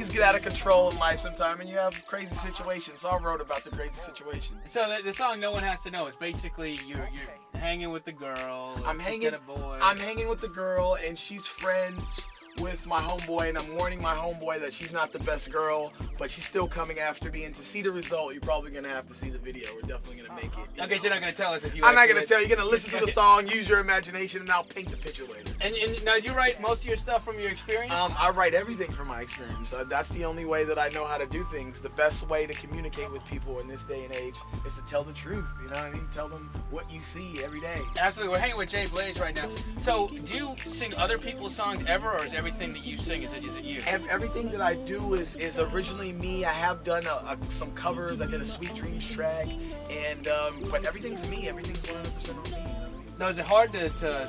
things get out of control in life sometimes, and you have crazy situations. So I wrote about the crazy situation. So the song "No One Has to Know" is basically you're hanging with the girl. I'm hanging with the girl, and she's friends with my homeboy, and I'm warning my homeboy that she's not the best girl, but she's still coming after me. And to see the result, you're probably gonna have to see the video. We're definitely gonna make it. Okay, you're not gonna tell us if you. I'm not gonna tell you. You're gonna listen to the song, use your imagination, and I'll paint the picture later. And now, do you write most of your stuff from your experience? I write everything from my experience. That's the only way that I know how to do things. The best way to communicate with people in this day and age is to tell the truth. You know what I mean? Tell them what you see every day. Absolutely. We're hanging with Jay Blaze right now. So, do you sing other people's songs ever, or is everything that you sing is it you? Everything that I do is originally me. I have done some covers. I did a Sweet Dreams track, and but everything's me. Everything's 100% on me. Now, is it hard to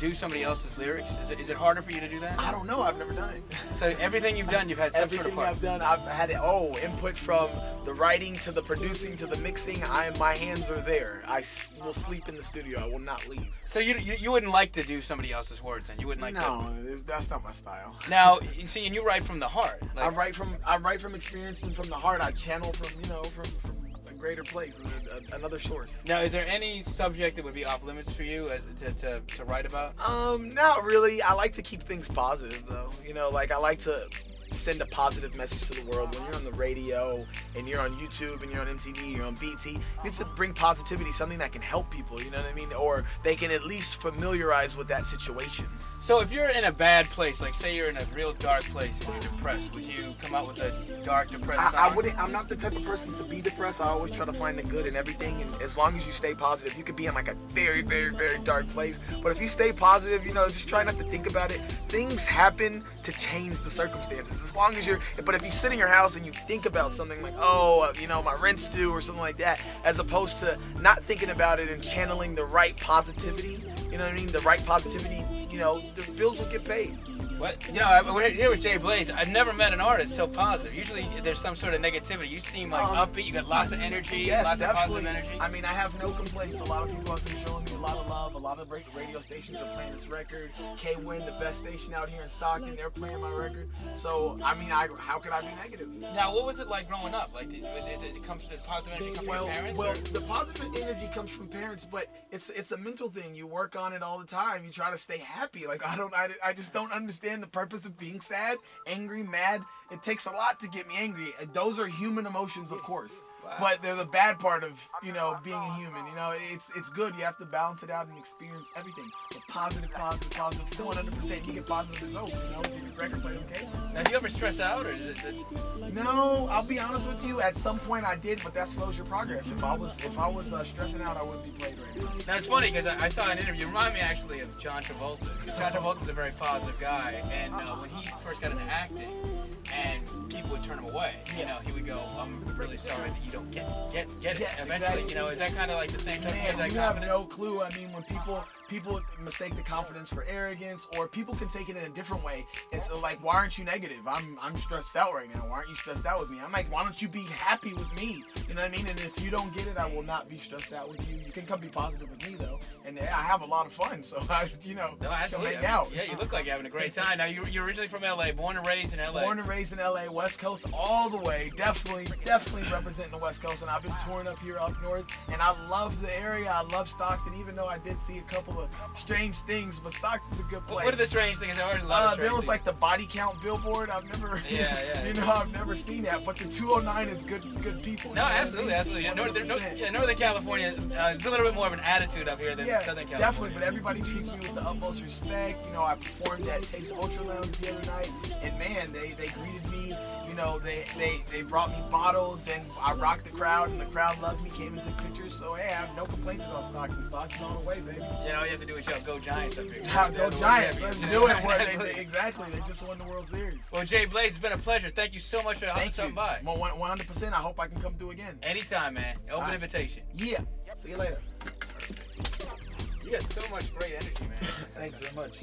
do somebody else's lyrics? Is it harder for you to do that? I don't know. I've never done it. So everything you've done, you've had some sort of part. Everything I've done, I've had input from the writing to the producing to the mixing. My hands are there. I will sleep in the studio. I will not leave. So you wouldn't like to do somebody else's words, and you wouldn't like No, that's not my style. Now, you see, and you write from the heart. Like, I write from experience and from the heart. I channel from a greater place, another source. Now, is there any subject that would be off limits for you as to write about? Not really. I like to keep things positive, though. Like I like to send a positive message to the world. When you're on the radio and you're on YouTube and you're on MTV, you're on BT, you need to bring positivity, something that can help people, you know what I mean? Or they can at least familiarize with that situation. So if you're in a bad place, like say you're in a real dark place and you're depressed, would you come out with a dark, depressed song? I'm not the type of person to be depressed. I always try to find the good in everything, and as long as you stay positive, you could be in like a very, very, very dark place. But if you stay positive, just try not to think about it. Things happen to change the circumstances. As long as but if you sit in your house and you think about something like, my rent's due or something like that, as opposed to not thinking about it and channeling the right positivity, you know what I mean? The right positivity, the bills will get paid. What? We're here with Jay Blaze. I've never met an artist so positive. Usually there's some sort of negativity. You seem like upbeat. You got lots of energy, yes, lots definitely. of positive energy. I mean, I have no complaints. A lot of people have been showing me a lot of love. A lot of radio stations are playing this record. KWIN, the best station out here in Stockton, they're playing my record. So, I mean, how could I be negative? Now, what was it like growing up? Like, does positive energy come from your parents? Well, the positive energy comes from parents, but it's a mental thing. You work on it all the time. You try to stay happy. Like, I just don't understand the purpose of being sad, angry, mad. It takes a lot to get me angry. Those are human emotions, of course. Wow. But they're the bad part of, being a human. It's good. You have to balance it out and experience everything. But positive, 100%. You get positive results, Did your record play okay? Now, do you ever stress out, or is it? No, I'll be honest with you. At some point I did, but that slows your progress. If I was stressing out, I wouldn't be played right now. Now, it's funny because I saw an interview. You remind me actually of John Travolta. John Travolta's a very positive guy, and when he first got into acting, and people would turn him away, he would go, "I'm really sorry that you don't get it." Yes, eventually, exactly. Is that kind of like the same type of you confidence? have no clue. I mean, when people mistake the confidence for arrogance, or people can take it in a different way. It's like, why aren't you negative? I'm stressed out right now. Why aren't you stressed out with me? I'm like, why don't you be happy with me? You know what I mean? And if you don't get it, I will not be stressed out with you. You can come be positive with me though, and I have a lot of fun. So No, absolutely. hang out. Yeah, you look like you're having a great time. Now, you're originally from LA, born and raised in LA. Born and raised in LA, West Coast all the way. Definitely representing the West Coast, and I've been touring up here up north, and I love the area. I love Stockton, even though I did see a couple of strange things, but Stockton's a good place. What are the strange things? There are a lot of strange there was things. like the body count billboard. I've never, I've never seen that. But the 209 is good people. No, absolutely. Northern California, it's a little bit more of an attitude up here than Southern California. Definitely, but everybody treats me with the utmost respect. I performed at Taste Ultra Lounge the other night, and man, they greeted me. They brought me bottles, and I rocked the crowd, and the crowd loved me, came and took pictures. So hey, I have no complaints about Stockton. Stockton's on the way, baby. All you have to do is yell, "Go Giants" up here. Go Giants! Let's do it. Exactly. They just won the World Series. Well, Jay Blaze, it's been a pleasure. Thank you so much for stopping by. 100%. I hope I can come through again. Anytime, man. Open invitation. Yeah. See you later. You got so much great energy, man. Thanks very much.